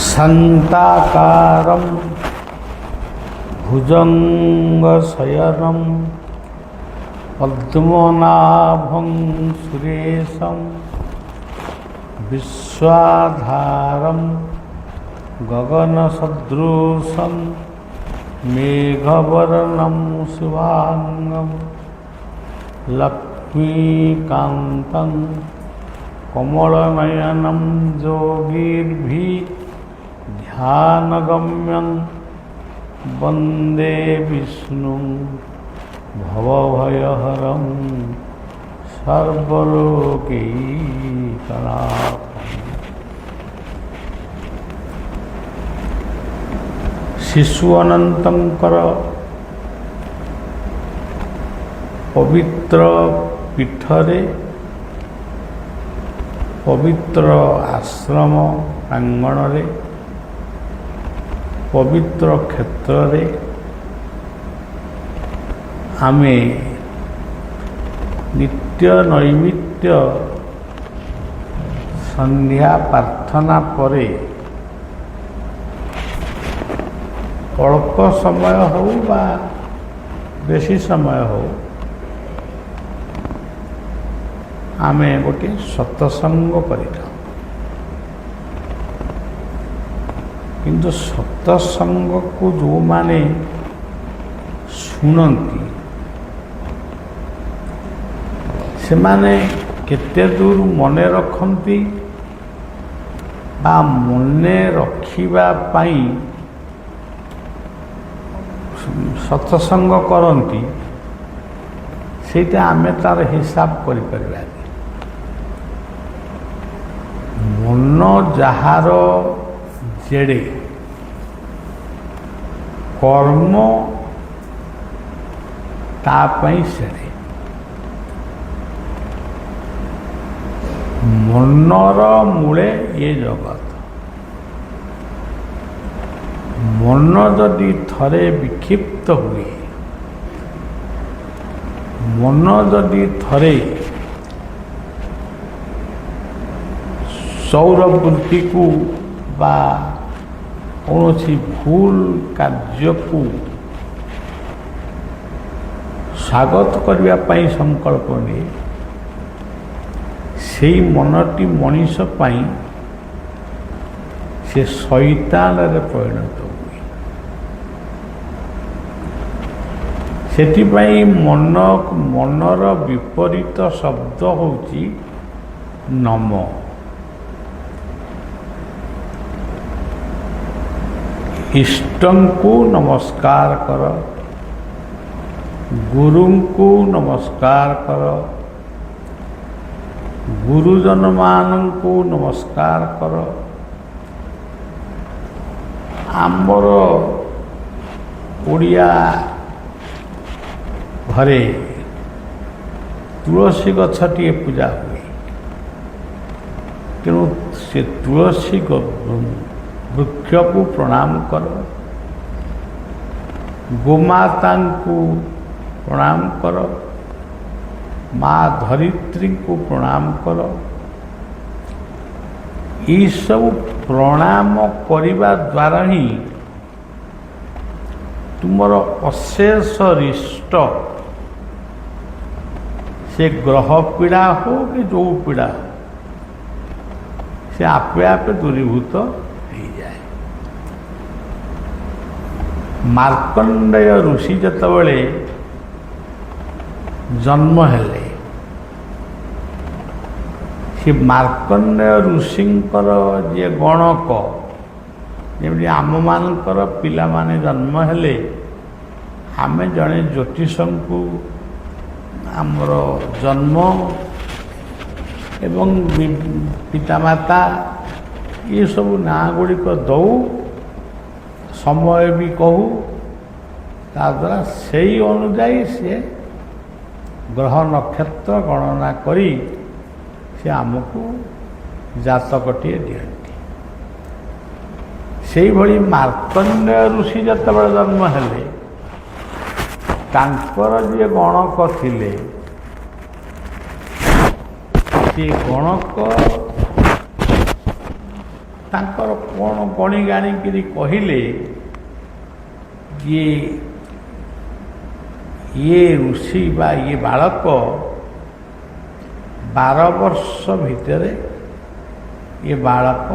शान्ताकारं भुजङ्गशयनं पद्मनाभं सुरेशं विश्वाधारं गगनसदृशं मेघवर्णं शुभांगं लक्ष्मीकान्तं कमलनयनं योगिभिः ध्यानगम्यं वन्दे विष्णुं भवभयहरं सर्वलोकैकनाथं। शिशु अनंतर पवित्र पीठरे पवित्र आश्रम प्रांगण रे पवित्र क्षेत्र रे आमे नित्य नैमित्य संध्या प्रार्थना परे अल्प समय हो बा बेसी समय हो आमे गोटे सत्संग करिता किंतु सत्संग को जो माने सुनती से माने केते दूर मने रखती बा मने रखिबा पाई सत्संग करती सेटा आमे तार हिसाब करि परिबा। मन जहार जेड़े कर्म तापाई सेड़े मनर मूले ये जगत मन जदि थरे विक्षिप्त हुए मन जदि थरे सौरवृत्ति को बा कौन भूल कार्य को स्वागत करने संकल्प ने से मनटी मनीष पाई से शैतान रे परिणत हुए। सेथिपाई मनर विपरीत शब्द होची नम। इष्टं को नमस्कार कर, गुरुं को नमस्कार कर, गुरुजन मान को नमस्कार कर। आमर ओडिया घरे तुलसी गछटी पूजा हुए तेणु से तुलसी वृक्ष को प्रणाम कर, गोमाता को प्रणाम कर, माँ धरित्री को प्रणाम कर। ये सब प्रणाम करने द्वारा ही तुमर अशेष रिष्ट से ग्रह पीड़ा हो कि जो पीड़ा से आपे आपे दूरीभूत हो जाए। मार्कंडेय ऋषि जतबले जन्म हेले से मार्कंडेय ऋषिंकर जे गणक जमी आम मानकर पिला माने जन्म हेले आमे जड़े ज्योतिष को आमर जन्म एवं पितामाता ये सब ना गुड़िक दौ समय भी कहू ताद्वारा से अनुजाई से ग्रह नक्षत्र गणना करी से आमको जातकटे दिखती। से भली मार्कंडेय ऋषि जतबेले जन्म हेले तांकर जे गणक थिले से गणक ତାଙ୍କର କ'ଣ ଗଣି ଗାଣିକିରି କହିଲେ ଯେ ଇଏ ଋଷି ବା ଇଏ ବାଳକ 12 ବର୍ଷ ଭିତରେ ଏ ବାଳକ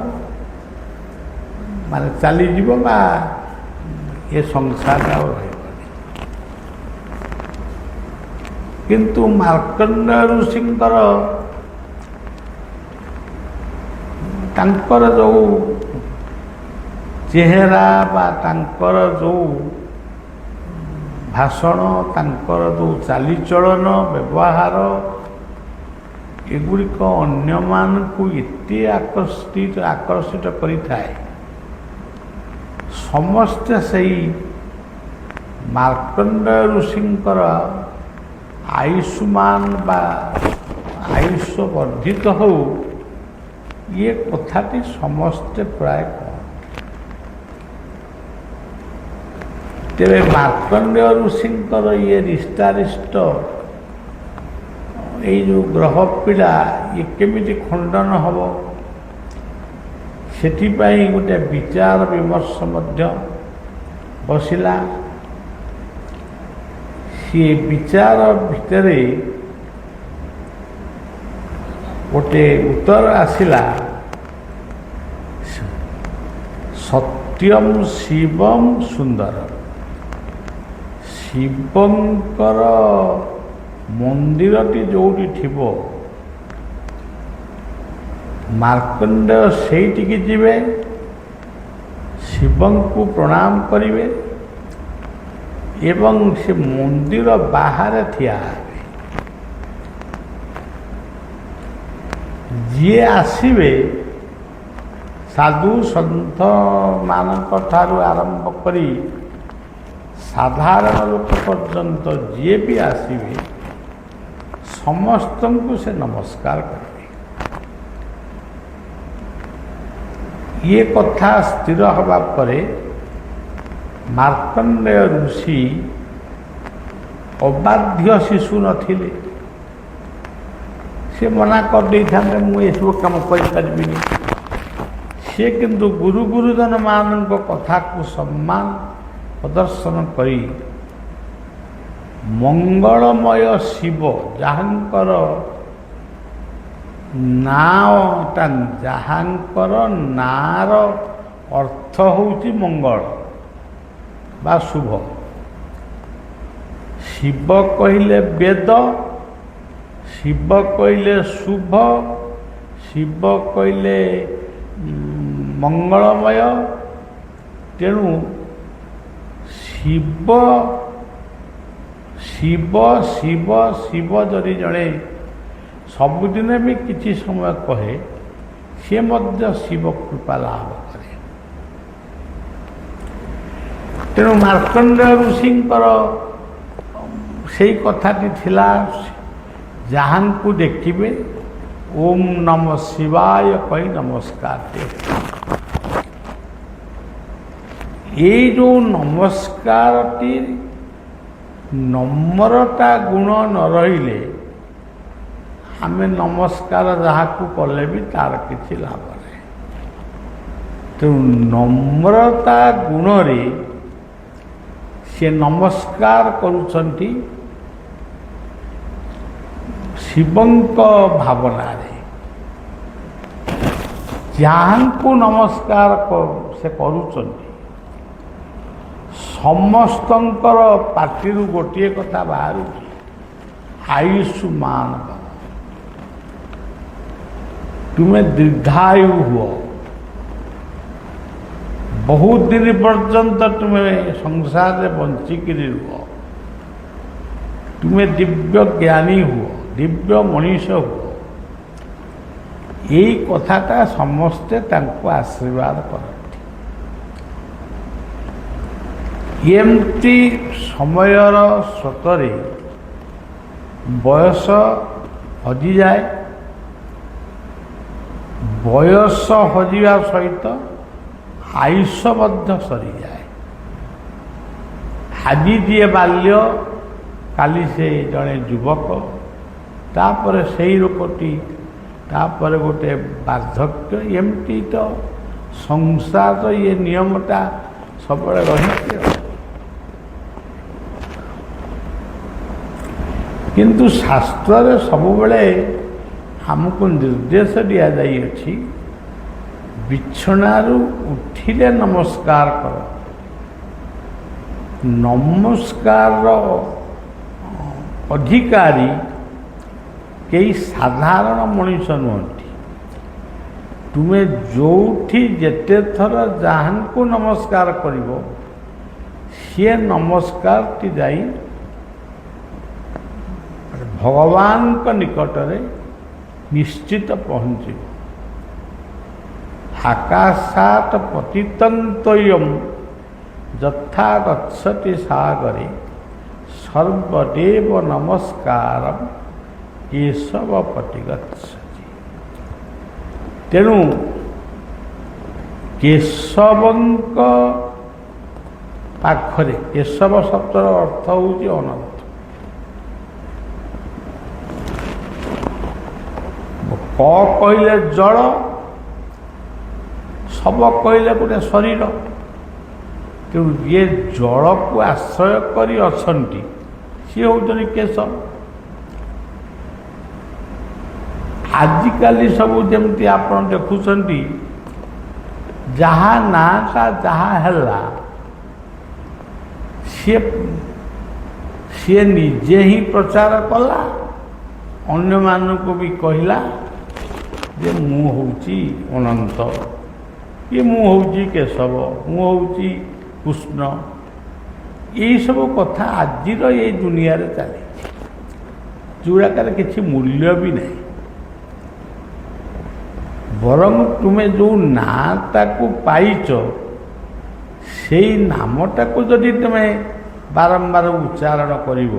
ମାନେ ଚାଲିଯିବ ବା ଏ ସଂସାରରେ ଆଉ ରହିବନି। କିନ୍ତୁ ମାର୍କଣ୍ଡେୟ ଋଷିଙ୍କର ତାଙ୍କର ଯେଉଁ ଚେହେରା ବା ତାଙ୍କର ଯେଉଁ ଭାଷଣ, ତାଙ୍କର ଯେଉଁ ଚାଲିଚଳନ ବ୍ୟବହାର, ଏଗୁଡ଼ିକ ଅନ୍ୟମାନଙ୍କୁ ଏତେ ଆକର୍ଷିତ କରିଥାଏ। ସମସ୍ତେ ସେଇ ମାର୍କଣ୍ଡେୟ ଋଷିଙ୍କର ଆୟୁଷ୍ମାନ ବା ଆୟୁଷ ବର୍ଦ୍ଧିତ ହେଉ, ଇଏ କଥାଟି ସମସ୍ତେ ପ୍ରାୟ କହନ୍ତି। ତେବେ ମାର୍କଣ୍ଡେୟ ଋଷିଙ୍କର ଇଏ ରିଷ୍ଟାରିଷ୍ଟ ଏଇ ଯେଉଁ ଗ୍ରହ ପୀଡ଼ା ଇଏ କେମିତି ଖଣ୍ଡନ ହେବ, ସେଥିପାଇଁ ଗୋଟେ ବିଚାର ବିମର୍ଶ ମଧ୍ୟ ବସିଲା। ସିଏ ବିଚାର ଭିତରେ ଗୋଟେ ଉତ୍ତର ଆସିଲା, ସତ୍ୟଂ ଶିବଂ ସୁନ୍ଦର। ଶିବଙ୍କର ମନ୍ଦିରଟି ଯେଉଁଠି ଥିବ, ମାର୍କଣ୍ଡେୟ ସେଇଠିକି ଯିବେ, ଶିବଙ୍କୁ ପ୍ରଣାମ କରିବେ ଏବଂ ସେ ମନ୍ଦିର ବାହାରେ ଠିଆ ହେବେ। ଯିଏ ଆସିବେ ସାଧୁ ସନ୍ଥମାନଙ୍କ ଠାରୁ ଆରମ୍ଭ କରି ସାଧାରଣ ଲୋକ ପର୍ଯ୍ୟନ୍ତ ଯିଏ ବି ଆସିବେ ସମସ୍ତଙ୍କୁ ସେ ନମସ୍କାର କରିବେ। ଇଏ କଥା ସ୍ଥିର ହେବା ପରେ ମାର୍କଣ୍ଡେୟ ଋଷି ଅବାଧ୍ୟ ଶିଶୁ ନଥିଲେ। ସେ ମନା କରିଦେଇଥାନ୍ତେ, ମୁଁ ଏସବୁ କାମ କରିପାରିବିନି। ସେ କିନ୍ତୁ ଗୁରୁଜନମାନଙ୍କ କଥାକୁ ସମ୍ମାନ ପ୍ରଦର୍ଶନ କରି ମଙ୍ଗଳମୟ ଶିବ, ଯାହାଙ୍କର ନାଁର ଅର୍ଥ ହେଉଛି ମଙ୍ଗଳ ବା ଶୁଭ। ଶିବ କହିଲେ ବେଦ, ଶିବ କହିଲେ ଶୁଭ, ଶିବ କହିଲେ ମଙ୍ଗଳମୟ। ତେଣୁ ଶିବ ଶିବ ଶିବ ଶିବ ଯଦି ଜଣେ ସବୁଦିନେ ବି କିଛି ସମୟ କହେ, ସେ ମଧ୍ୟ ଶିବ କୃପା ଲାଭ କରେ। ତେଣୁ ମାର୍କଣ୍ଡେୟ ଋଷିଙ୍କର ସେଇ କଥାଟି ଥିଲା, ଯାହାଙ୍କୁ ଦେଖିବେ ଓମ୍ ନମ ଶିବାୟ କହି ନମସ୍କାର। ଏଇ ଯେଉଁ ନମସ୍କାରଟି ନମ୍ରତା ଗୁଣ ନ ରହିଲେ ଆମେ ନମସ୍କାର ଯାହାକୁ କଲେ ବି ତାର କିଛି ଲାଭ ନାହିଁ। ତେଣୁ ନମ୍ରତା ଗୁଣରେ ସେ ନମସ୍କାର କରୁଛନ୍ତି ଶିବଙ୍କ ଭାବନାରେ। ଯାହାଙ୍କୁ ନମସ୍କାର ସେ କରୁଛନ୍ତି ସମସ୍ତଙ୍କର ପାଟିରୁ ଗୋଟିଏ କଥା ବାହାରୁଛି, ଆୟୁଷ୍ମାନ ଭବ, ତୁମେ ଦୀର୍ଘାୟୁ ହୁଅ, ବହୁତ ଦିନ ପର୍ଯ୍ୟନ୍ତ ତୁମେ ସଂସାରରେ ବଞ୍ଚିକିରି ରୁହ, ତୁମେ ଦିବ୍ୟ ଜ୍ଞାନୀ ହୁଅ, ଦିବ୍ୟ ମଣିଷ ହୁଅ। ଏଇ କଥାଟା ସମସ୍ତେ ତାଙ୍କୁ ଆଶୀର୍ବାଦ କରନ୍ତି। ଏମିତି ସମୟର ସ୍ରୋତରେ ବୟସ ହଜିଯାଏ। ବୟସ ହଜିବା ସହିତ ଆୟୁଷ ମଧ୍ୟ ସରିଯାଏ। ଆଜି ଯିଏ ବାଲ୍ୟ, କାଲି ସେ ଜଣେ ଯୁବକ, ତାପରେ ସେଇ ଲୋକଟି, ତାପରେ ଗୋଟେ ବାର୍ଦ୍ଧକ୍ୟ, ଏମିତି ତ ସଂସାରର ଇଏ ନିୟମଟା ସବୁବେଳେ ରହିଛି। କିନ୍ତୁ ଶାସ୍ତ୍ରରେ ସବୁବେଳେ ଆମକୁ ନିର୍ଦ୍ଦେଶ ଦିଆଯାଇଅଛି, ବିଛଣାରୁ ଉଠିଲେ ନମସ୍କାର କର। ନମସ୍କାରର ଅଧିକାରୀ କେହି ସାଧାରଣ ମଣିଷ ନୁହନ୍ତି। ତୁମେ ଯେଉଁଠି ଯେତେ ଥର ଯାହାଙ୍କୁ ନମସ୍କାର କରିବ, ସିଏ ନମସ୍କାରଟି ଯାଇ ଭଗବାନଙ୍କ ନିକଟରେ ନିଶ୍ଚିତ ପହଞ୍ଚିବ। ଆକାଶାତ୍ ପତିତଂ ତୋୟଂ ଯଥା ଗଚ୍ଛତି ସାଗରେ ସର୍ବଦେବ ନମସ୍କାରଂ କେଶବ ପଟିଗଚ୍ଛତି। ତେଣୁ କେଶବଙ୍କ ପାଖରେ, କେଶବ ଶବ୍ଦର ଅର୍ଥ ହେଉଛି ଅନନ୍ତ। କ କହିଲେ ଜଳ, ଶବ କହିଲେ ଗୋଟେ ଶରୀର। ତେଣୁ ଯିଏ ଜଳକୁ ଆଶ୍ରୟ କରି ଅଛନ୍ତି ସିଏ ହେଉଛନ୍ତି କେଶ। ଆଜିକାଲି ସବୁ ଯେମିତି ଆପଣ ଦେଖୁଛନ୍ତି, ଯାହା ନାଁଟା ଯାହା ହେଲା ସିଏ ନିଜେ ହିଁ ପ୍ରଚାର କଲା, ଅନ୍ୟମାନଙ୍କୁ ବି କହିଲା ଯେ ମୁଁ ହେଉଛି ଅନନ୍ତ, କି ମୁଁ ହେଉଛି କେଶବ, ମୁଁ ହେଉଛି କୃଷ୍ଣ। ଏଇସବୁ କଥା ଆଜିର ଏଇ ଦୁନିଆରେ ଚାଲିଛି, ଯେଉଁଗୁଡ଼ାକରେ କିଛି ମୂଲ୍ୟ ବି ନାହିଁ। ବରଂ ତୁମେ ଯେଉଁ ନାଁଟାକୁ ପାଇଛ, ସେଇ ନାମଟାକୁ ଯଦି ତୁମେ ବାରମ୍ବାର ଉଚ୍ଚାରଣ କରିବ,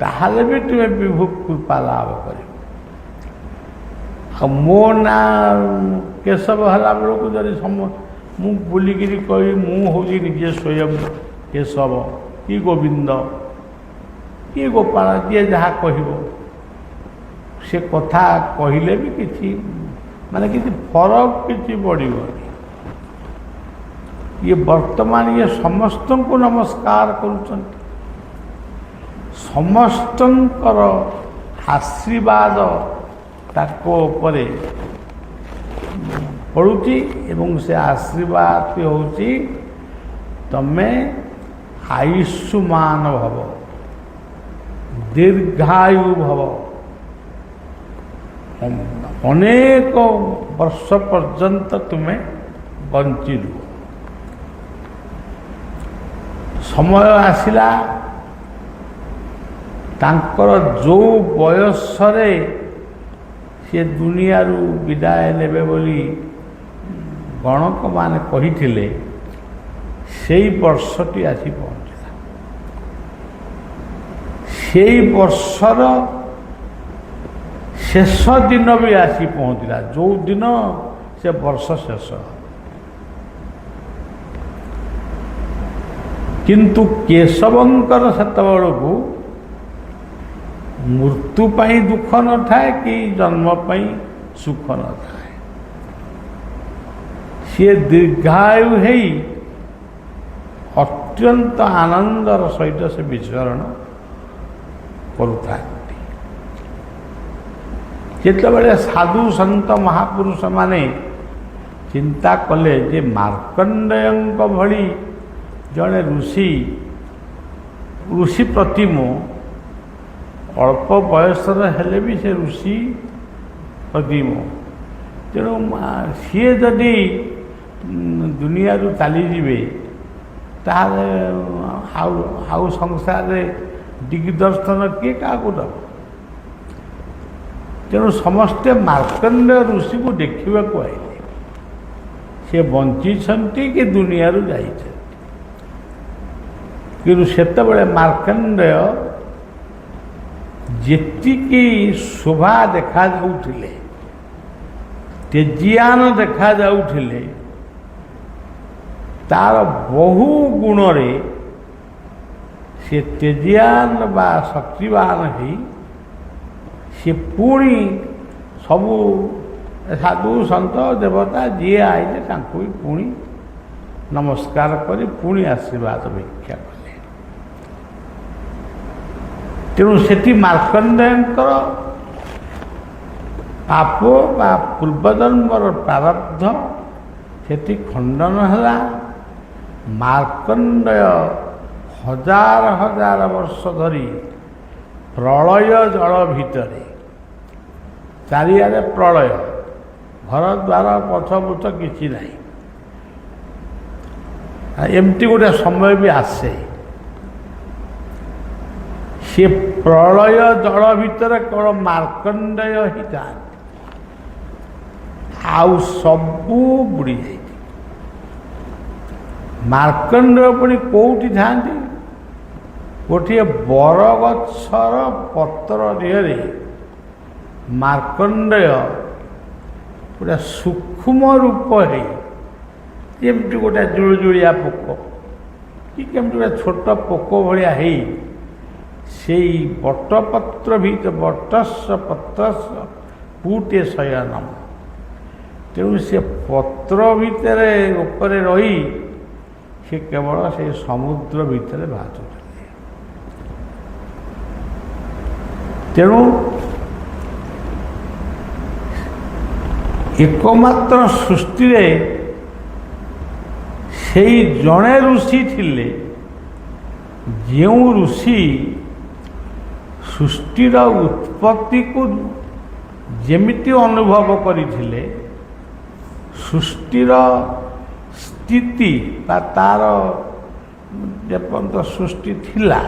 ତାହେଲେ ବି ତୁମେ ବିଭୁ କୃପା ଲାଭ କରିବ। ଆଉ ମୋ ନାଁ କେଶବ ହେଲା ବେଳକୁ ଯଦି ମୁଁ ବୁଲିକିରି କହିବି ମୁଁ ହେଉଛି ନିଜେ ସ୍ୱୟଂ କେଶବ କି ଗୋବିନ୍ଦ କି ଗୋପାଳ, ଯିଏ ଯାହା କହିବ, ସେ କଥା କହିଲେ ବି କିଛି କିଛି ଫରକ କିଛି ପଡ଼ିବନି। ଇଏ ବର୍ତ୍ତମାନ ସମସ୍ତଙ୍କୁ ନମସ୍କାର କରୁଛନ୍ତି, ସମସ୍ତଙ୍କର ଆଶୀର୍ବାଦ ତାଙ୍କ ଉପରେ ପଡ଼ୁଛି ଏବଂ ସେ ଆଶୀର୍ବାଦ ହେଉଛି ତମେ ଆୟୁଷ୍ମାନ ଭବ, ଦୀର୍ଘାୟୁ ଭବ, ଅନେକ ବର୍ଷ ପର୍ଯ୍ୟନ୍ତ ତୁମେ ବଞ୍ଚି ରୁହ। ସମୟ ଆସିଲା, ତାଙ୍କର ଯେଉଁ ବୟସରେ ସେ ଦୁନିଆରୁ ବିଦାୟ ନେବେ ବୋଲି ଗଣକମାନେ କହିଥିଲେ, ସେଇ ବର୍ଷଟି ଆସି ପହଞ୍ଚିଲା। ସେଇ ବର୍ଷର ଶେଷ ଦିନ ବି ଆସି ପହଞ୍ଚିଲା, ଯେଉଁ ଦିନ ସେ ବର୍ଷ ଶେଷ। କିନ୍ତୁ କେଶବଙ୍କର ସେତେବେଳକୁ ମୃତ୍ୟୁ ପାଇଁ ଦୁଃଖ ନଥାଏ କି ଜନ୍ମ ପାଇଁ ସୁଖ ନଥାଏ। ସିଏ ଦୀର୍ଘାୟୁ ହେଇ ଅତ୍ୟନ୍ତ ଆନନ୍ଦର ସହିତ ସେ ବିଚରଣ କରୁଥାନ୍ତି। ଯେତେବେଳେ ସାଧୁ ସନ୍ଥ ମହାପୁରୁଷମାନେ ଚିନ୍ତା କଲେ ଯେ ମାର୍କଣ୍ଡେୟଙ୍କ ଭଳି ଜଣେ ଋଷି ପ୍ରତିମ ଅଳ୍ପ ବୟସର ହେଲେ ବି ସେ ଋଷି ପ୍ରତିମ, ତେଣୁ ସିଏ ଯଦି ଦୁନିଆରୁ ଚାଲିଯିବେ ତାହେଲେ ଆଉ ସଂସାରରେ ଦିଗ୍ଦର୍ଶନ କିଏ କାହାକୁ ଦେବ? ତେଣୁ ସମସ୍ତେ ମାର୍କଣ୍ଡେୟ ଋଷିକୁ ଦେଖିବାକୁ ଆଇଲେ, ସେ ବଞ୍ଚିଛନ୍ତି କି ଦୁନିଆରୁ ଯାଇଛନ୍ତି। କିନ୍ତୁ ସେତେବେଳେ ମାର୍କଣ୍ଡେୟ ଯେତିକି ଶୋଭା ଦେଖାଯାଉଥିଲେ, ତେଜିଆନ ଦେଖାଯାଉଥିଲେ, ତାର ବହୁ ଗୁଣରେ ସେ ତେଜିଆନ ବା ଶକ୍ତିବାନ ହେଇ ସେ ପୁଣି ସବୁ ସାଧୁ ସନ୍ଥ ଦେବତା ଯିଏ ଆଇଲେ ତାଙ୍କୁ ବି ପୁଣି ନମସ୍କାର କରି ପୁଣି ଆଶୀର୍ବାଦ ଭିକ୍ଷା କଲେ। ତେଣୁ ସେଠି ମାର୍କଣ୍ଡେୟଙ୍କର ପାପ ବା ପୂର୍ବଜନ୍ମର ପ୍ରାରବ୍ଧ ସେଠି ଖଣ୍ଡନ ହେଲା। ମାର୍କଣ୍ଡେୟ ହଜାର ହଜାର ବର୍ଷ ଧରି ପ୍ରଳୟ ଜଳ ଭିତରେ, ଚାରିଆଡ଼େ ପ୍ରଳୟ, ଘର ଦ୍ୱାର ପଛପଛ କିଛି ନାହିଁ। ଏମିତି ଗୋଟେ ସମୟ ବି ଆସେ, ସେ ପ୍ରଳୟ ଜଳ ଭିତରେ କେବଳ ମାର୍କଣ୍ଡେୟ ହିଁ ଥାନ୍ତି, ଆଉ ସବୁ ବୁଡ଼ି ଯାଇଛି। ମାର୍କଣ୍ଡେୟ ପୁଣି କେଉଁଠି ଥାନ୍ତି? ଗୋଟିଏ ବରଗଛର ପତ୍ର ଦେହରେ ମାର୍କଣ୍ଡେୟ ଗୋଟେ ସୂକ୍ଷ୍ମ ରୂପ ହେଇ, ଯେମିତି ଗୋଟେ ଜୁଳୁଜୁଳିଆ ପୋକ କି କେମିତି ଗୋଟେ ଛୋଟ ପୋକ ଭଳିଆ ହେଇ ସେଇ ବଟପତ୍ର ଭିତରେ, ବଟସ୍ସ ପତ୍ରସ୍ସ ପୁଟେ ଶୟନମ୍, ତେଣୁ ସେ ପତ୍ର ଭିତରେ ଉପରେ ରହି ସେ କେବଳ ସେ ସମୁଦ୍ର ଭିତରେ ଭାସୁଥିଲେ। ତେଣୁ ଏକମାତ୍ର ସୃଷ୍ଟିରେ ସେଇ ଜଣେ ଋଷି ଥିଲେ, ଯେଉଁ ଋଷି ସୃଷ୍ଟିର ଉତ୍ପତ୍ତିକୁ ଯେମିତି ଅନୁଭବ କରିଥିଲେ, ସୃଷ୍ଟିର ସ୍ଥିତି ବା ତାର ଯେପର୍ଯ୍ୟନ୍ତ ସୃଷ୍ଟି ଥିଲା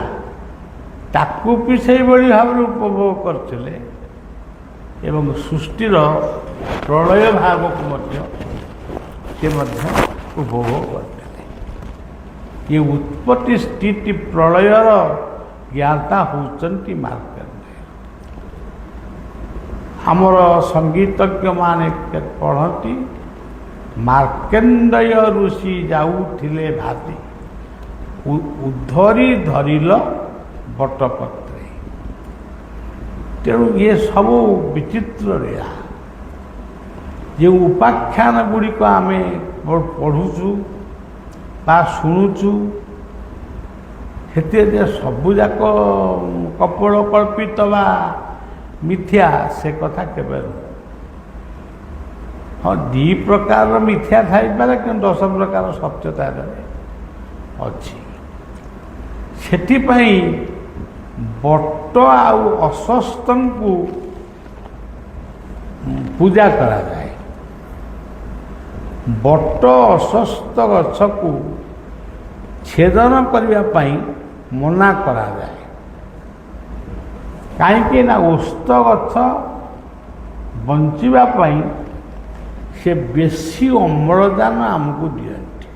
ତାକୁ ବି ସେଇଭଳି ଭାବରେ ଉପଭୋଗ କରିଥିଲେ ଏବଂ ସୃଷ୍ଟିର ପ୍ରଳୟ ଭାବକୁ ମଧ୍ୟ ସେ ମଧ୍ୟ ଉପଭୋଗ କରିଥିଲେ। ଏ ଉତ୍ପତ୍ତି ସ୍ଥିତି ପ୍ରଳୟର ଜ୍ଞାତା ହେଉଛନ୍ତି ମାର୍କଣ୍ଡେୟ। ଆମର ସଙ୍ଗୀତଜ୍ଞମାନେ ପଢ଼ନ୍ତି, ମାର୍କଣ୍ଡେୟ ଋଷି ଯାଉଥିଲେ ଭାତି, ଉଦ୍ଧରି ଧରିଲ ବଟପତ୍ରେ। ତେଣୁ ଇଏ ସବୁ ବିଚିତ୍ର ଲୀଳା। ଯେଉଁ ଉପାଖ୍ୟାନ ଗୁଡ଼ିକ ଆମେ ପଢ଼ୁଛୁ ବା ଶୁଣୁଛୁ, ସେଥିରେ ସବୁଯାକ କପୋଳ କଳ୍ପିତ ବା ମିଥ୍ୟା, ସେ କଥା କେବେ ନୁହେଁ। ହଁ, 2 ପ୍ରକାରର ମିଥ୍ୟା ଥାଇପାରେ, କିନ୍ତୁ 10 ପ୍ରକାର ସତ୍ୟତା ଅଛି। ସେଥିପାଇଁ ବଟ ଆଉ ଅଶ୍ୱସ୍ଥଙ୍କୁ ପୂଜା କରାଯାଏ। ବଟ ଅଶ୍ୱସ୍ଥ ଗଛକୁ ଛେଦନ କରିବା ପାଇଁ ମନା କରାଯାଏ। କାହିଁକି ନା ଓସ୍ତ ଗଛ ବଞ୍ଚିବା ପାଇଁ ସେ ବେଶୀ ଅମ୍ଳଜାନ ଆମକୁ ଦିଅନ୍ତି,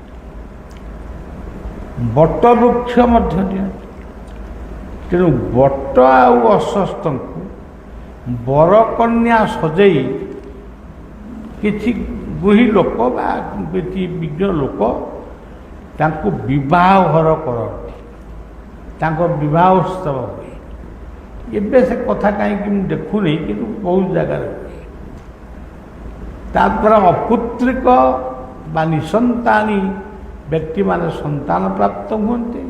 ବଟ ବୃକ୍ଷ ମଧ୍ୟ ଦିଅନ୍ତି। ତେଣୁ ବଟ ଆଉ ଅଶ୍ୱସ୍ଥଙ୍କୁ ବରକନ୍ୟା ସଜେଇ କିଛି ଗୁହି ଲୋକ ବା କିଛି ବିଜ୍ଞ ଲୋକ ତାଙ୍କୁ ବିବାହ ଘର କରନ୍ତି, ତାଙ୍କ ବିବାହ ଉତ୍ସବ ହୁଏ। ଏବେ ସେ କଥା କାହିଁକି ମୁଁ ଦେଖୁନି, କିନ୍ତୁ ବହୁତ ଜାଗାରେ ହୁଏ। ତାଦ୍ୱାରା ଅପୁତ୍ରିକ ବା ନିସନ୍ତାନୀ ବ୍ୟକ୍ତିମାନେ ସନ୍ତାନ ପ୍ରାପ୍ତ ହୁଅନ୍ତି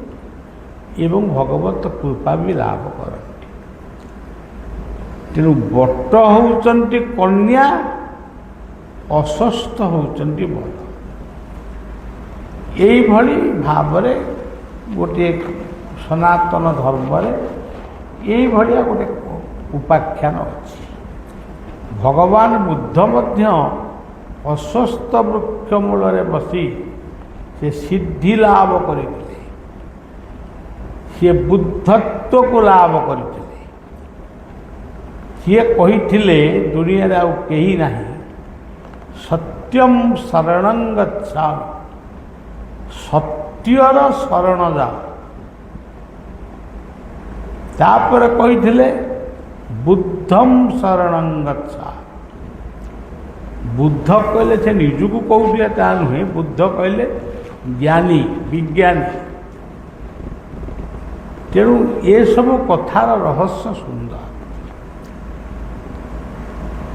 ଏବଂ ଭଗବତ କୃପା ବି ଲାଭ କରନ୍ତି। ତେଣୁ ବଟ ହେଉଛନ୍ତି କନ୍ୟା, ଅଶ୍ୱସ୍ଥ ହେଉଛନ୍ତି ବର। ଏଇଭଳି ଭାବରେ ଗୋଟିଏ ସନାତନ ଧର୍ମରେ ଏଇଭଳିଆ ଗୋଟେ ଉପାଖ୍ୟାନ ଅଛି। ଭଗବାନ ବୁଦ୍ଧ ମଧ୍ୟ ଅଶ୍ୱସ୍ଥ ବୃକ୍ଷ ମୂଳରେ ବସି ସେ ସିଦ୍ଧି ଲାଭ କରିଥିଲେ, ସିଏ ବୁଦ୍ଧତ୍ୱକୁ ଲାଭ କରିଥିଲେ। ସିଏ କହିଥିଲେ, ଦୁନିଆରେ ଆଉ କେହି ନାହିଁ, ସତ୍ୟଂ ଶରଣଂ ଗଚ୍ଛାମି, ସତ୍ୟର ଶରଣ ଯାଅ। ତାପରେ କହିଥିଲେ ବୁଦ୍ଧଂ ଶରଣଂ ଗଚ୍ଛାମି। ବୁଦ୍ଧ କହିଲେ ସେ ନିଜକୁ କହୁଥିଲେ ତା ନୁହେଁ, ବୁଦ୍ଧ କହିଲେ ଜ୍ଞାନୀ, ବିଜ୍ଞାନୀ। ତେଣୁ ଏସବୁ କଥାର ରହସ୍ୟ ସୁନ୍ଦର।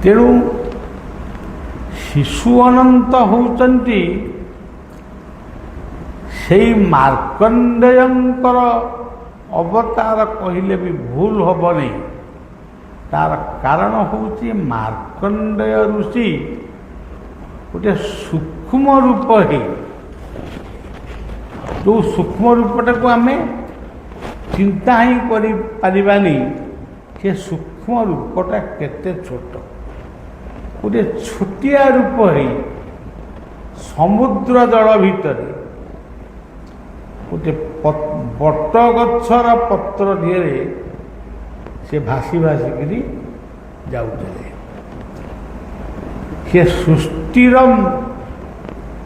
ତେଣୁ ଶିଶୁ ଅନନ୍ତ ହେଉଛନ୍ତି ସେଇ ମାର୍କଣ୍ଡେୟଙ୍କର ଅବତାର କହିଲେ ବି ଭୁଲ ହେବନି। ତାର କାରଣ ହେଉଛି ମାର୍କଣ୍ଡେୟ ଋଷି ଗୋଟେ ସୂକ୍ଷ୍ମ ରୂପ ହେଇ, ଯେଉଁ ସୂକ୍ଷ୍ମ ରୂପଟାକୁ ଆମେ ଚିନ୍ତା ହିଁ କରିପାରିବାନି ସେ ସୂକ୍ଷ୍ମ ରୂପଟା କେତେ ଛୋଟ। ଗୋଟେ ଛୋଟିଆ ରୂପ ହେଇ ସମୁଦ୍ର ଜଳ ଭିତରେ ଗୋଟେ ବଟ ଗଛର ପତ୍ର ଦିହରେ ସେ ଭାସି ଭାସିକିରି ଯାଉଥିଲେ। ସେ ସୃଷ୍ଟିର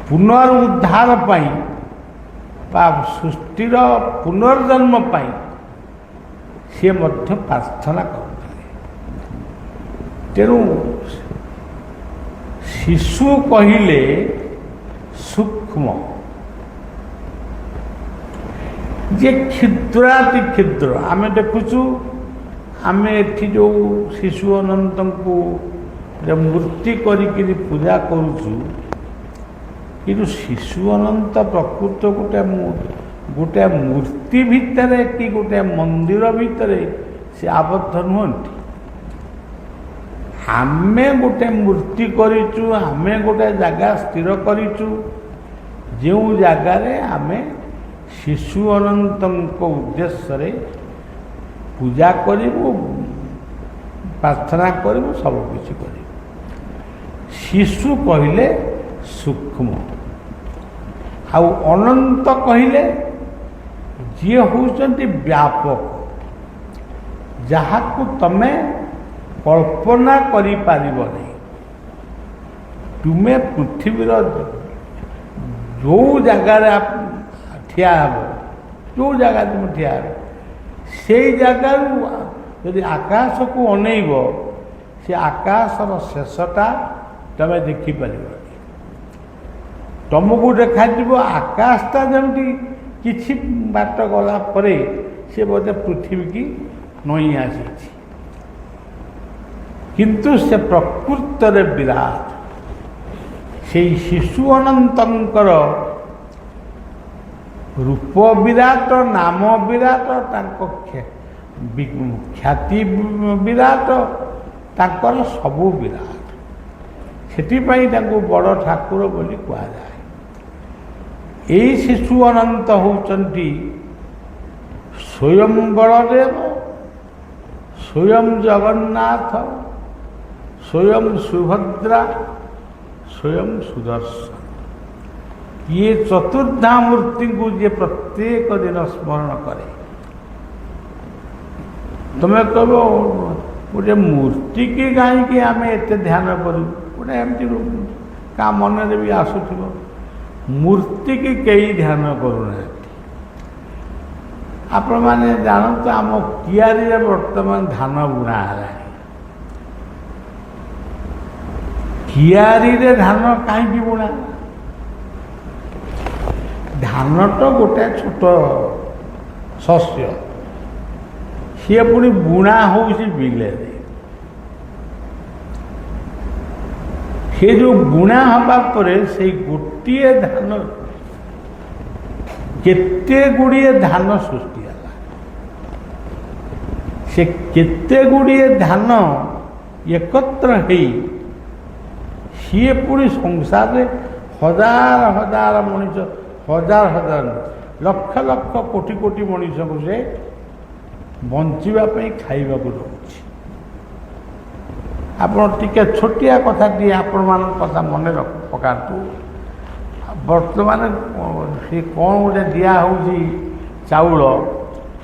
ପୁନରୁଦ୍ଧାର ପାଇଁ ବା ସୃଷ୍ଟିର ପୁନର୍ଜନ୍ମ ପାଇଁ ସେ ମଧ୍ୟ ପ୍ରାର୍ଥନା କରୁଥିଲେ। ତେଣୁ ଶିଶୁ କହିଲେ ସୂକ୍ଷ୍ମ, ଯେ କ୍ଷୁଦ୍ରାତି କ୍ଷୁଦ୍ର। ଆମେ ଦେଖୁଛୁ, ଆମେ ଏଠି ଯେଉଁ ଶିଶୁ ଅନନ୍ତଙ୍କୁ ମୂର୍ତ୍ତି କରିକିରି ପୂଜା କରୁଛୁ, କିନ୍ତୁ ଶିଶୁ ଅନନ୍ତ ପ୍ରକୃତ ଗୋଟେ ମୂର୍ତ୍ତି ଭିତରେ କି ଗୋଟେ ମନ୍ଦିର ଭିତରେ ସେ ଆବଦ୍ଧ ନୁହନ୍ତି। ଆମେ ଗୋଟେ ମୂର୍ତ୍ତି କରିଛୁ, ଆମେ ଗୋଟେ ଜାଗା ସ୍ଥିର କରିଛୁ, ଯେଉଁ ଜାଗାରେ ଆମେ ଶିଶୁ ଅନନ୍ତଙ୍କ ଉଦ୍ଦେଶ୍ୟରେ ପୂଜା କରିବୁ, ପ୍ରାର୍ଥନା କରିବୁ, ସବୁକିଛି କରିବୁ। ଶିଶୁ କହିଲେ ସୂକ୍ଷ୍ମ, ଆଉ ଅନନ୍ତ କହିଲେ ଯିଏ ହେଉଛନ୍ତି ବ୍ୟାପକ, ଯାହାକୁ ତମେ କଳ୍ପନା କରିପାରିବନି। ତୁମେ ପୃଥିବୀର ଯେଉଁ ଜାଗାରେ ଠିଆ ହେବ, ଯେଉଁ ଜାଗାରେ ତୁମେ ଠିଆ ହେବ, ସେଇ ଜାଗାରୁ ଯଦି ଆକାଶକୁ ଅନେଇବ, ସେ ଆକାଶର ଶେଷଟା ତମେ ଦେଖିପାରିବନି। ତୁମକୁ ଦେଖାଯିବ ଆକାଶଟା ଯେମିତି କିଛି ବାଟ ଗଲା ପରେ ସେ ବୋଧେ ପୃଥିବୀକି ନଇଁ ଆସିଛି, କିନ୍ତୁ ସେ ପ୍ରକୃତରେ ବିରାଟ। ସେଇ ଶିଶୁ ଅନନ୍ତଙ୍କର ରୂପ ବିରାଟ, ନାମ ବିରାଟ, ତାଙ୍କ ଖ୍ୟାତି ବିରାଟ, ତାଙ୍କର ସବୁ ବିରାଟ। ସେଥିପାଇଁ ତାଙ୍କୁ ବଡ଼ ଠାକୁର ବୋଲି କୁହାଯାଏ। ଏଇ ଶିଶୁ ଅନନ୍ତ ହେଉଛନ୍ତି ସ୍ୱୟଂ ବଳଦେବ, ସ୍ୱୟଂ ଜଗନ୍ନାଥ, ସ୍ୱୟଂ ସୁଭଦ୍ରା, ସ୍ୱୟଂ ସୁଦର୍ଶନ। ଇଏ ଚତୁର୍ଦ୍ଧା ମୂର୍ତ୍ତିଙ୍କୁ ଯିଏ ପ୍ରତ୍ୟେକ ଦିନ ସ୍ମରଣ କରେ, ତୁମେ କହିବ ଗୋଟେ ମୂର୍ତ୍ତିକି କାହିଁକି ଆମେ ଏତେ ଧ୍ୟାନ କରିବୁ, ଗୋଟେ ଏମିତି କାହା ମନରେ ବି ଆସୁଥିବ। ମୂର୍ତ୍ତିକି କେହି ଧ୍ୟାନ କରୁନାହାନ୍ତି। ଆପଣମାନେ ଜାଣନ୍ତୁ, ଆମ କିଆରିରେ ବର୍ତ୍ତମାନ ଧାନ ବୁଣା ହେଲାଣି। କିଆରିରେ ଧାନ କାହିଁକି ବୁଣା? ଧାନ ତ ଗୋଟେ ଛୋଟ ଶସ୍ୟ, ସିଏ ପୁଣି ବୁଣା ହେଉଛି ବିଲରେ। ସେ ଯେଉଁ ବୁଣା ହେବା ପରେ ସେଇ ଗୋଟିଏ ଧାନ କେତେ ଗୁଡ଼ିଏ ଧାନ ସୃଷ୍ଟି ହେଲା। ସେ କେତେ ଗୁଡ଼ିଏ ଧାନ ଏକତ୍ର ହେଇ ସିଏ ପୁଣି ସଂସାରରେ ହଜାର ହଜାର ମଣିଷ, ହଜାର ହଜାର ଲକ୍ଷ ଲକ୍ଷ କୋଟି କୋଟି ମଣିଷକୁ ସେ ବଞ୍ଚିବା ପାଇଁ ଖାଇବାକୁ ଦେଉଛି। ଆପଣ ଟିକେ ଛୋଟିଆ କଥାଟିଏ ଆପଣମାନଙ୍କ କଥା ମନେ ପକାନ୍ତୁ। ବର୍ତ୍ତମାନ ସେ କ'ଣ ଗୋଟେ ଦିଆହେଉଛି ଚାଉଳ,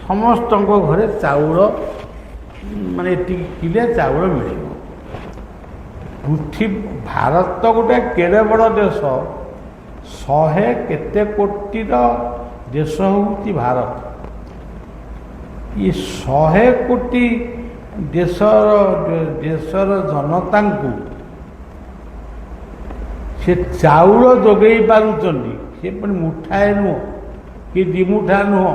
ସମସ୍ତଙ୍କ ଘରେ ଚାଉଳ, ମାନେ ଏତିକି କିଲେ ଚାଉଳ ମିଳିବ। ଭାରତ ଗୋଟେ କେଡ଼େ ବଡ଼ ଦେଶ, 100 କେତେ କୋଟିର ଦେଶ ହେଉଛି ଭାରତ। ଏ 100 କୋଟି ଦେଶର ଜନତାଙ୍କୁ ସେ ଚାଉଳ ଯୋଗାଇ ପାରୁଛନ୍ତି। ସେ ପୁଣି ମୁଠାଏ ନୁହଁ କି 2 ମୁଠା ନୁହଁ,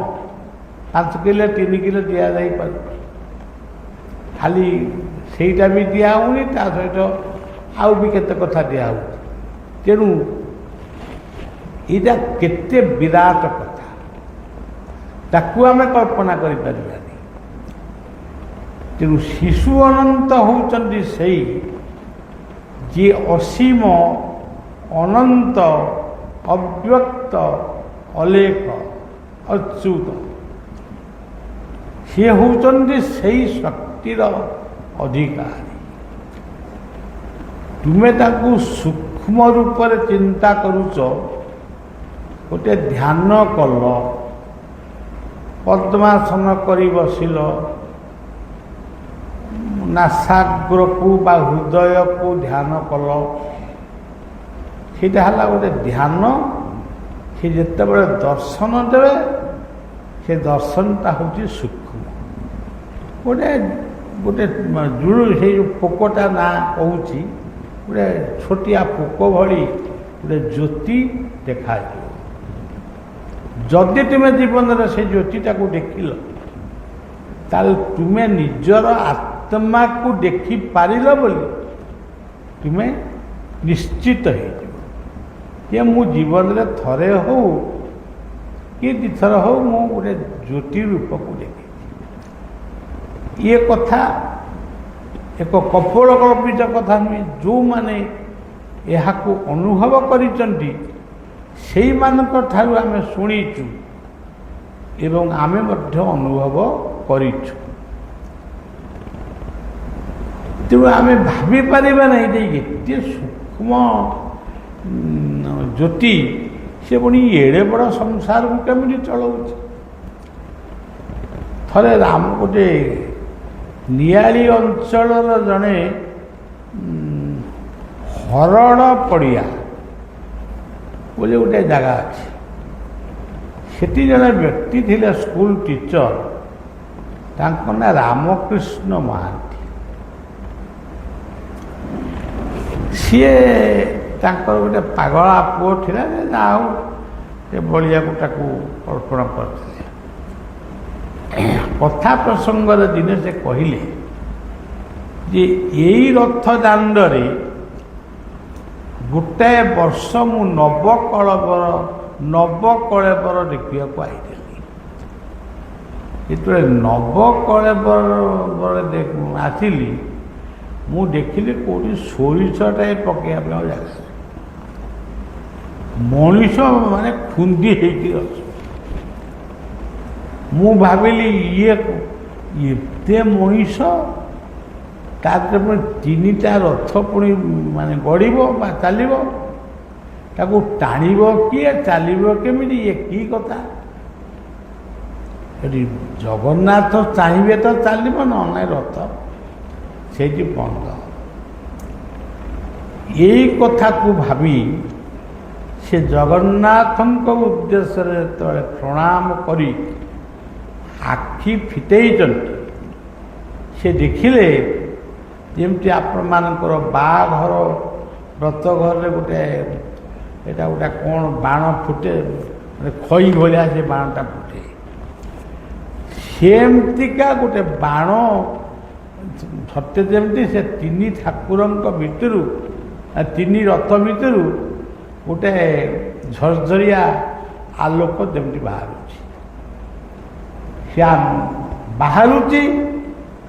5 କିଲୋ 3 କିଲୋ ଦିଆଯାଇପାରୁଛି। ଖାଲି ସେଇଟା ବି ଦିଆହେଉନି, ତା ସହିତ ଆଉ ବି କେତେ କଥା ଦିଆହେଉଛି। ତେଣୁ ଏଇଟା କେତେ ବିରାଟ କଥା, ତାକୁ ଆମେ କଳ୍ପନା କରିପାରିବାନି। ତେଣୁ ଶିଶୁ ଅନନ୍ତ ହେଉଛନ୍ତି ସେଇ ଯିଏ ଅସୀମ, ଅନନ୍ତ, ଅବ୍ୟକ୍ତ, ଅଲେଖ, ଅଚ୍ୟୁତ। ସିଏ ହେଉଛନ୍ତି ସେଇ ଶକ୍ତିର ଅଧିକାରୀ। ତୁମେ ତାକୁ ସୂକ୍ଷ୍ମ ରୂପରେ ଚିନ୍ତା କରୁଛ, ଗୋଟେ ଧ୍ୟାନ କଲ, ପଦ୍ମାସନ କରି ବସିଲ, ନାସାଗ୍ରକୁ ବା ହୃଦୟକୁ ଧ୍ୟାନ କଲ, ସେଇଟା ହେଲା ଗୋଟେ ଧ୍ୟାନ। ସେ ଯେତେବେଳେ ଦର୍ଶନ ଦେବେ, ସେ ଦର୍ଶନଟା ହେଉଛି ସୂକ୍ଷ୍ମ। ଗୋଟେ ଗୋଟେ ଜୁଳୁ ସେଇ ଯେଉଁ ପୋକଟା ନାଁ କହୁଛି, ଗୋଟେ ଛୋଟିଆ ପୋକ ଭଳି ଗୋଟେ ଜ୍ୟୋତି ଦେଖାଯିବ। ଯଦି ତୁମେ ଜୀବନରେ ସେ ଜ୍ୟୋତିଟାକୁ ଦେଖିଲ, ତାହେଲେ ତୁମେ ନିଜର ଆତ୍ମାକୁ ଦେଖିପାରିଲ ବୋଲି ତୁମେ ନିଶ୍ଚିତ ହେଇଯିବ ଯେ ମୁଁ ଜୀବନରେ ଥରେ ହଉ କି ଦୁଇଥର ହଉ ମୁଁ ଗୋଟେ ଜ୍ୟୋତି ରୂପକୁ ଦେଖିଛି। ଇଏ କଥା ଏକ କପୋଳକଳ୍ପିତ କଥା ନୁହେଁ। ଯେଉଁମାନେ ଏହାକୁ ଅନୁଭବ କରିଛନ୍ତି ସେଇମାନଙ୍କ ଠାରୁ ଆମେ ଶୁଣିଛୁ ଏବଂ ଆମେ ମଧ୍ୟ ଅନୁଭବ କରିଛୁ। ତେଣୁ ଆମେ ଭାବିପାରିବା ନାହିଁ ଯେ ଏତେ ସୂକ୍ଷ୍ମ ଜ୍ୟୋତି ସେ ପୁଣି ଏଡ଼େ ବଡ଼ ସଂସାରକୁ କେମିତି ଚଳାଉଛି। ଥରେ ରାମ ଗୋଟେ ନିଆଳି ଅଞ୍ଚଳର ଜଣେ ହରଡ଼ ପଡ଼ିଆ ବୋଲି ଗୋଟେ ଜାଗା ଅଛି। ସେଠି ଜଣେ ବ୍ୟକ୍ତି ଥିଲେ ସ୍କୁଲ ଟିଚର, ତାଙ୍କ ନାଁ ରାମକୃଷ୍ଣ ମହାନ୍ତି। ସିଏ ତାଙ୍କର ଗୋଟେ ପାଗଳା ପୁଅ ଥିଲା, ଯାହା ହଉ ସେ ବଳିଆକୁ ତାକୁ ଅର୍ପଣ କରିଥିଲେ। କଥା ପ୍ରସଙ୍ଗରେ ଦିନେ ସେ କହିଲେ ଯେ ଏଇ ରଥ ଦାଣ୍ଡରେ ଗୋଟାଏ ବର୍ଷ ମୁଁ ନବକଳେବର ଦେଖିବାକୁ ଆଇଥିଲି। ଯେତେବେଳେ ନବକଳେବର ଆସିଲି, ମୁଁ ଦେଖିଲି କେଉଁଠି ସୋରିଷଟାଏ ପକାଇବା ପାଇଁ ଆଉ ଜାଗା, ମଣିଷ ମାନେ ଖୁନ୍ଦି ହେଇକି ଅଛି। ମୁଁ ଭାବିଲି ଇଏ ଏତେ ମଣିଷ, ତା ଦେହରେ ପୁଣି ତିନିଟା ରଥ ପୁଣି ମାନେ ଗଡ଼ିବ ବା ଚାଲିବ, ତାକୁ ଟାଣିବ କିଏ, ଚାଲିବ କେମିତି, ଇଏ କି କଥା। ସେଠି ଜଗନ୍ନାଥ ଚାହିଁବେ ତ ଚାଲିବ, ନହେଲେ ରଥ ସେଇଠି ବନ୍ଦ। ଏଇ କଥାକୁ ଭାବି ସେ ଜଗନ୍ନାଥଙ୍କ ଉଦ୍ଦେଶ୍ୟରେ ଯେତେବେଳେ ପ୍ରଣାମ କରି ଆଖି ଫିଟେଇଛନ୍ତି, ସେ ଦେଖିଲେ ଯେମିତି ଆପଣମାନଙ୍କର ବାହାଘର ବ୍ରତଘରରେ ଗୋଟେ ଏଇଟା ଗୋଟେ କ'ଣ ବାଣ ଫୁଟେ, ଖଇ ଭଳିଆ ସେ ବାଣଟା ଫୁଟେ, ସେମିତିକା ଗୋଟେ ବାଣ ସତ୍ୟ ଯେମିତି ସେ ତିନି ଠାକୁରଙ୍କ ଭିତରୁ, ତିନି ରଥ ଭିତରୁ ଗୋଟେ ଝରଝରିଆ ଆଲୋକ ଯେମିତି ବାହାରୁଛି। ସେ ବାହାରୁଛି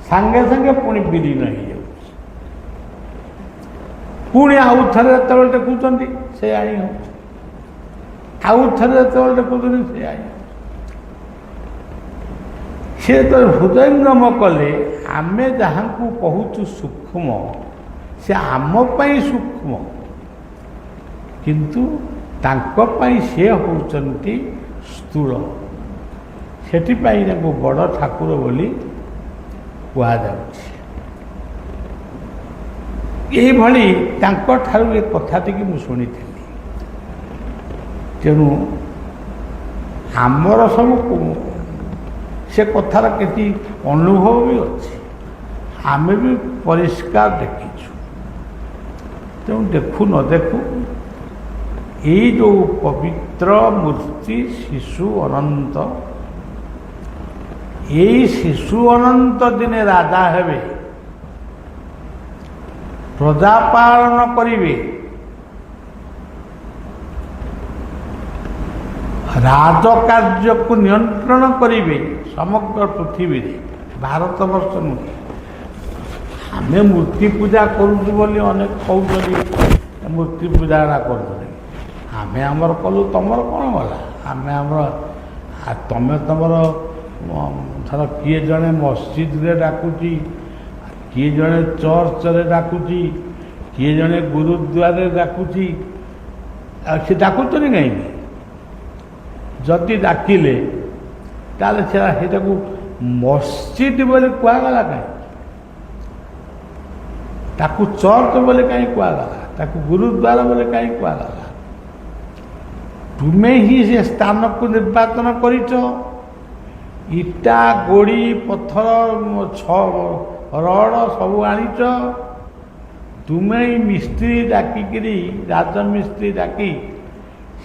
ସାଙ୍ଗେ ସାଙ୍ଗେ ପୁଣି ବିଲୀନ ହେଇଯାଉଛି। ପୁଣି ଆଉ ଥରେ ଯେତେବେଳେ ଦେଖୁଛନ୍ତି ସେ ଆଣି ହେଉଛି, ଆଉ ଥରେ ଯେତେବେଳେ ଦେଖୁଛନ୍ତି ସେ ଆଣି ହେଉଛି। ସେ ଯେତେବେଳେ ହୃଦୟଙ୍ଗମ କଲେ, ଆମେ ଯାହାଙ୍କୁ କହୁଛୁ ସୂକ୍ଷ୍ମ, ସେ ଆମ ପାଇଁ ସୂକ୍ଷ୍ମ, କିନ୍ତୁ ତାଙ୍କ ପାଇଁ ସେ ହେଉଛନ୍ତି ସ୍ଥୂଳ। ସେଥିପାଇଁ ତାଙ୍କୁ ବଡ଼ ଠାକୁର ବୋଲି କୁହାଯାଉଛି। ଏଇଭଳି ତାଙ୍କଠାରୁ ଏ କଥାଟିକି ମୁଁ ଶୁଣିଥିଲି। ତେଣୁ ଆମର ସବୁ ସେ କଥାର କିଛି ଅନୁଭବ ବି ଅଛି, ଆମେ ବି ପରିଷ୍କାର ଦେଖିଛୁ। ତେଣୁ ଦେଖୁ ନ ଦେଖୁ ଏଇ ଯେଉଁ ପବିତ୍ର ମୂର୍ତ୍ତି ଶିଶୁ ଅନନ୍ତ, ଏଇ ଶିଶୁ ଅନନ୍ତ ଦିନେ ରାଜା ହେବେ, ପ୍ରଜା ପାଳନ କରିବେ, ରାଜକାର୍ଯ୍ୟକୁ ନିୟନ୍ତ୍ରଣ କରିବେ ସମଗ୍ର ପୃଥିବୀରେ, ଭାରତବର୍ଷ ନୁହେଁ। ଆମେ ମୂର୍ତ୍ତି ପୂଜା କରୁଛୁ ବୋଲି ଅନେକ କହୁଛନ୍ତି ମୂର୍ତ୍ତି ପୂଜାଟା କରୁଛନ୍ତି। ଆମେ ଆମର କଲୁ, ତମର କ'ଣ ଗଲା? ଆମେ ଆମର ତମେ ତମର ଧର କିଏ ଜଣେ ମସଜିଦରେ ଡାକୁଛି, କିଏ ଜଣେ ଚର୍ଚ୍ଚରେ ଡାକୁଛି, କିଏ ଜଣେ ଗୁରୁଦ୍ୱାରରେ ଡାକୁଛି। ଆଉ ସେ ଡାକୁଛନ୍ତି କାହିଁକି? ଯଦି ଡାକିଲେ ତାହେଲେ ସେଇଟାକୁ ମସଜିଦ ବୋଲି କୁହାଗଲା କାହିଁକି? ତାକୁ ଚର୍ଚ୍ଚ ବୋଲି କାହିଁ କୁହାଗଲା? ତାକୁ ଗୁରୁଦ୍ୱାର ବୋଲି କାହିଁ କୁହାଗଲା? ତୁମେ ହିଁ ସେ ସ୍ଥାନକୁ ନିର୍ବାଚନ କରିଛ। ଇଟା ଗୋଡ଼ି ପଥର ରଡ଼ ସବୁ ଆଣିଛ। ତୁମେ ହିଁ ମିସ୍ତ୍ରୀ ଡାକିକିରି, ରାଜମିସ୍ତ୍ରୀ ଡାକି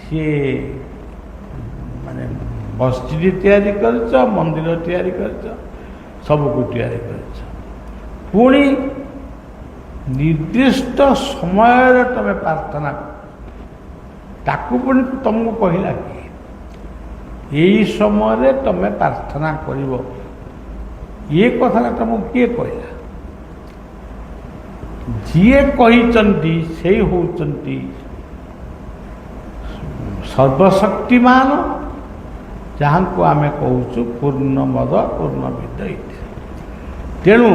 ସିଏ ମାନେ ମସଜିଦ ତିଆରି କରିଛ, ମନ୍ଦିର ତିଆରି କରିଛ, ସବୁକୁ ତିଆରି କରିଛ। ପୁଣି ନିର୍ଦ୍ଦିଷ୍ଟ ସମୟରେ ତମେ ପ୍ରାର୍ଥନା କର, ତାକୁ ପୁଣି ତମକୁ କହିଲା କି ଏଇ ସମୟରେ ତମେ ପ୍ରାର୍ଥନା କରିବ। ଏ କଥାଟା ତମକୁ କିଏ କହିଲା? ଯିଏ କହିଛନ୍ତି ସେଇ ହେଉଛନ୍ତି ସର୍ବଶକ୍ତିମାନ, ଯାହାଙ୍କୁ ଆମେ କହୁଛୁ ପୂର୍ଣ୍ଣମଦ ପୂର୍ଣ୍ଣମିଦ ଇତ୍ୟାଦି। ତେଣୁ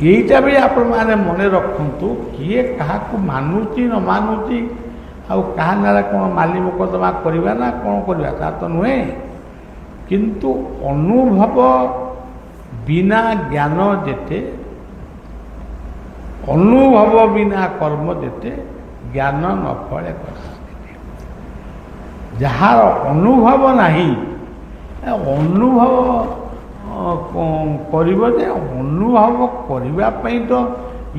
ଏଇଟା ବି ଆପଣମାନେ ମନେ ରଖନ୍ତୁ, କିଏ କାହାକୁ ମାନୁଛି ନ ମାନୁଛି, ଆଉ କାହା ନାଁରେ କ'ଣ ମାଲି ମୋକଦ୍ଦମା କରିବା ନା କ'ଣ କରିବା, ତା ତ ନୁହେଁ। କିନ୍ତୁ ଅନୁଭବ ବିନା ଜ୍ଞାନ ଯେତେ, ଅନୁଭବ ବିନା କର୍ମ ଯେତେ, ଜ୍ଞାନ ନ ଫଳେ କଥା। ଯାହାର ଅନୁଭବ ନାହିଁ, ଅନୁଭବ କରିବ ଯେ ଅନୁଭବ କରିବା ପାଇଁ ତ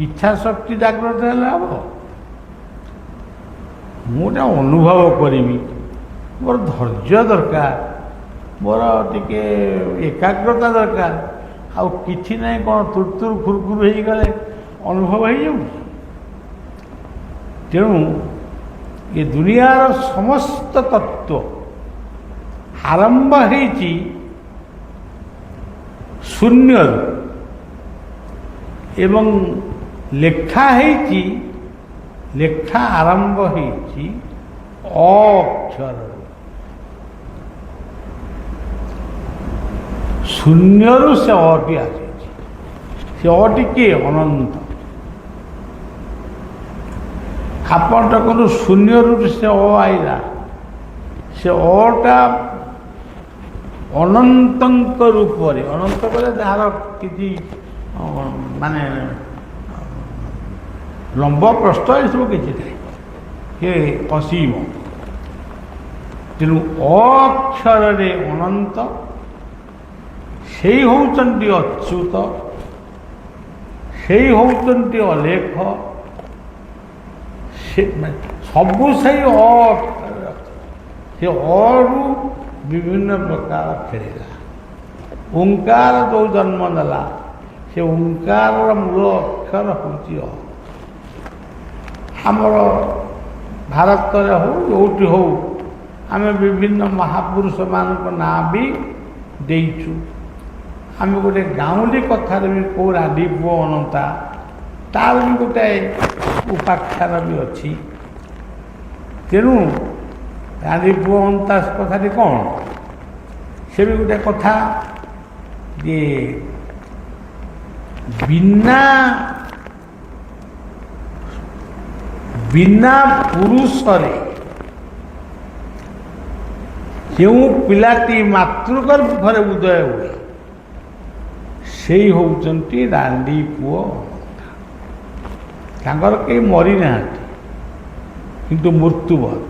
ଇଚ୍ଛା ଶକ୍ତି ଜାଗ୍ରତ ହେଲେ ହେବ। ମୁଁ ଗୋଟେ ଅନୁଭବ କରିବି, ମୋର ଧୈର୍ଯ୍ୟ ଦରକାର, ମୋର ଟିକେ ଏକାଗ୍ରତା ଦରକାର। ଆଉ କିଛି ନାହିଁ, କ'ଣ ତୁର୍ତୁର ଖୁରୁଖୁରୁ ହେଇଗଲେ ଅନୁଭବ ହେଇଯାଉଛି। ତେଣୁ ଏ ଦୁନିଆର ସମସ୍ତ ତତ୍ତ୍ୱ ଆରମ୍ଭ ହେଇଛି ଶୂନ୍ୟରୁ ଏବଂ ଲେଖା ହେଇଛି, ଲେଖା ଆରମ୍ଭ ହେଇଛି ଅକ୍ଷରରୁ। ଶୂନ୍ୟରୁ ସେ ଅଟି ଆସିଛି। ସେ ଅଟି କିଏ? ଅନନ୍ତ। ଆପଣ ଦେଖନ୍ତୁ, ଶୂନ୍ୟରୁ ସେ ଆଇଲା, ସେ ଅଟା ଅନନ୍ତଙ୍କ ରୂପରେ। ଅନନ୍ତ ବୋଲେ ଯାହାର କିଛି ମାନେ ଲମ୍ବ ପ୍ରସ୍ଥ ଏସବୁ କିଛି ନାହିଁ, ସେ ଅସୀମ। ତେଣୁ ଅକ୍ଷରରେ ଅନନ୍ତ, ସେଇ ହେଉଛନ୍ତି ଅଚ୍ୟୁତ, ସେଇ ହେଉଛନ୍ତି ଅଲେଖ। ସବୁ ସେଇ ଅକ୍ଷରରେ ଅଛି। ସେ ଅରୁ ବିଭିନ୍ନ ପ୍ରକାର ଖେଳିଲା। ଓଙ୍କାର ଯେଉଁ ଜନ୍ମ ନେଲା, ସେ ଓଙ୍କାରର ମୂଳ ଅକ୍ଷର ହେଉଛି ଅ। ଆମର ଭାରତରେ ହେଉ ଯେଉଁଠି ହେଉ, ଆମେ ବିଭିନ୍ନ ମହାପୁରୁଷମାନଙ୍କ ନାଁ ବି ଦେଇଛୁ। ଆମେ ଗୋଟେ ଗାଉଁଲି କଥାରେ ବି କେଉଁ ରାଣ୍ଡି ପୁଅ ଅନନ୍ତା, ତାର ବି ଗୋଟେ ଉପାଖ୍ୟାନ ବି ଅଛି। ତେଣୁ ରାଣ୍ଡି ପୁଅ ଅନନ୍ତା କଥାଟି କ'ଣ? ସେ ବି ଗୋଟେ କଥା ଯେ ବିନା ପୁରୁଷରେ ଯେଉଁ ପିଲାଟି ମାତୃଗର୍ଭରେ ଉଦୟ ହୁଏ, ସେଇ ହେଉଛନ୍ତି ରାଣ୍ଡି ପୁଅ ଅନନ୍ତା। ତାଙ୍କର କେହି ମରିନାହାନ୍ତି, କିନ୍ତୁ ମୃତ୍ୟୁବତ।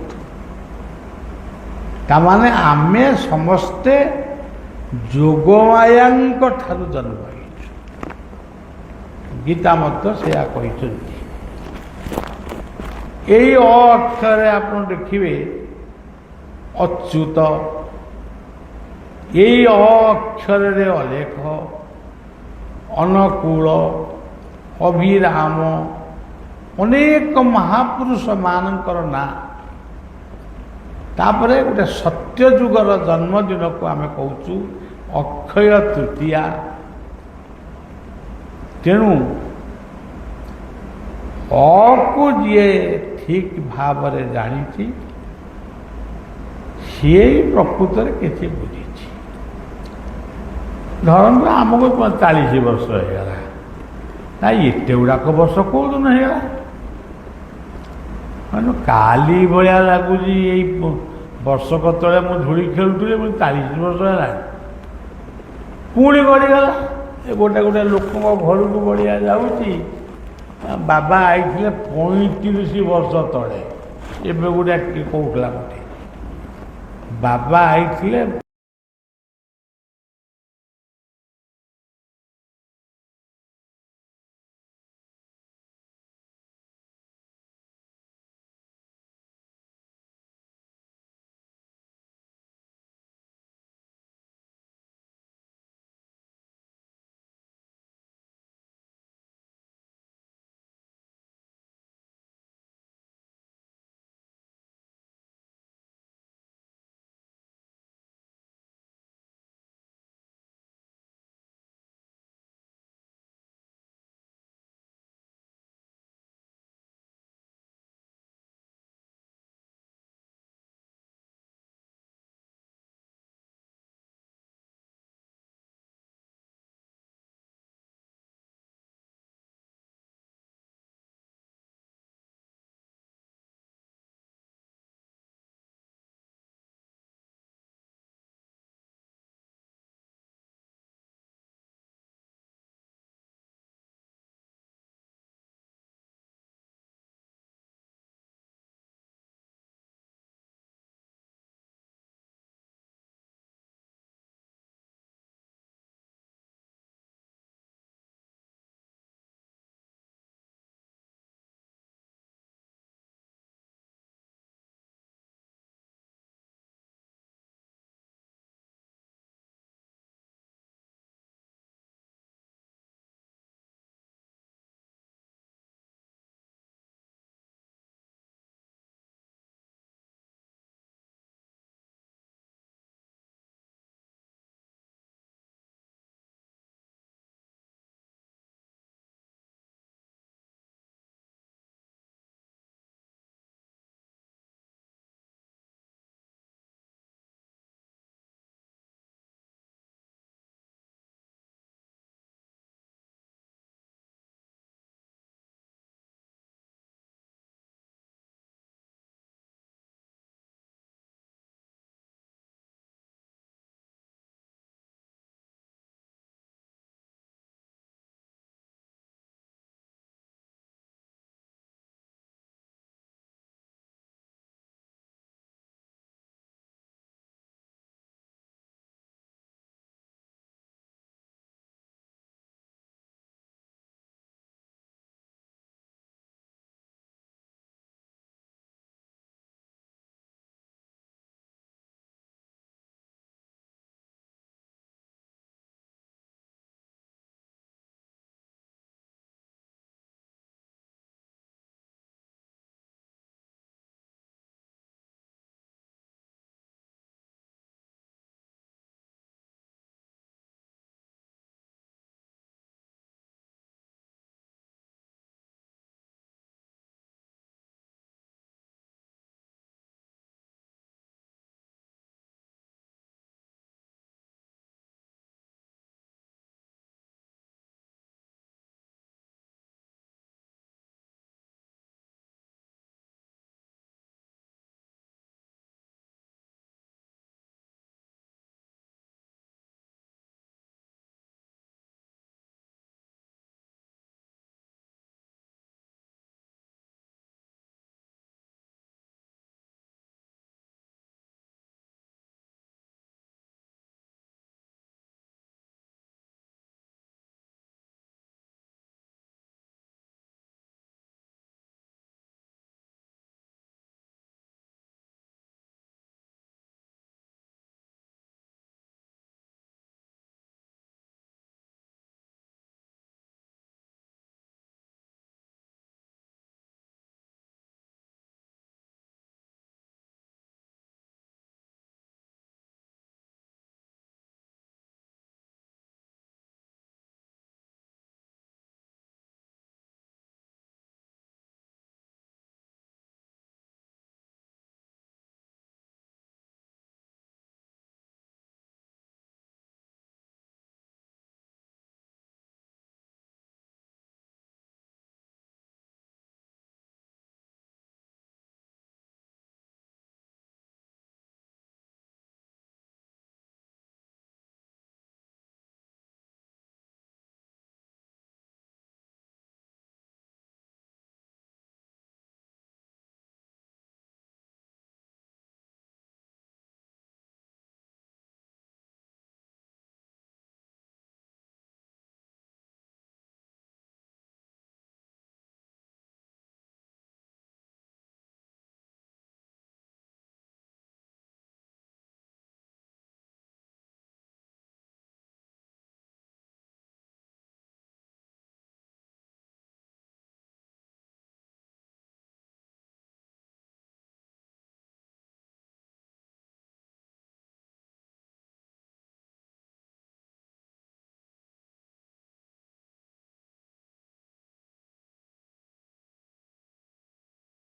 ତାମାନେ ଆମେ ସମସ୍ତେ ଯୋଗମାୟାଙ୍କ ଠାରୁ ଜନ୍ମ ହେଇଛୁ। ଗୀତା ମଧ୍ୟ ସେୟା କହିଛନ୍ତି। ଏଇ ଅକ୍ଷରରେ ଆପଣ ଦେଖିବେ ଅଚ୍ୟୁତ, ଏଇ ଅକ୍ଷରରେ ଅଲେଖ, ଅନୁକୂଳ, ଅଭିରାମ, ଅନେକ ମହାପୁରୁଷମାନଙ୍କର ନାଁ तापरे गोटे सत्य जुगर जन्मदिन को आम कहूँ अक्षय तृतीया। तेणु को जी ठीक भाव जानी सी प्रकृत किसी बुझी धरतु आमको 40 वर्ष होगा ना एते गुड़ाक वर्ष कौ दिन होगा मैंने काली भाया लगुच वर्षक तले मु धूली खेलुली 40 वर्ष है पुणी गड़गला गोटे गोटे लोक घर को बढ़िया जाऊँगी बाबा आई 35 वर्ष तले एवं गोटे कहला गोटे बाबा आई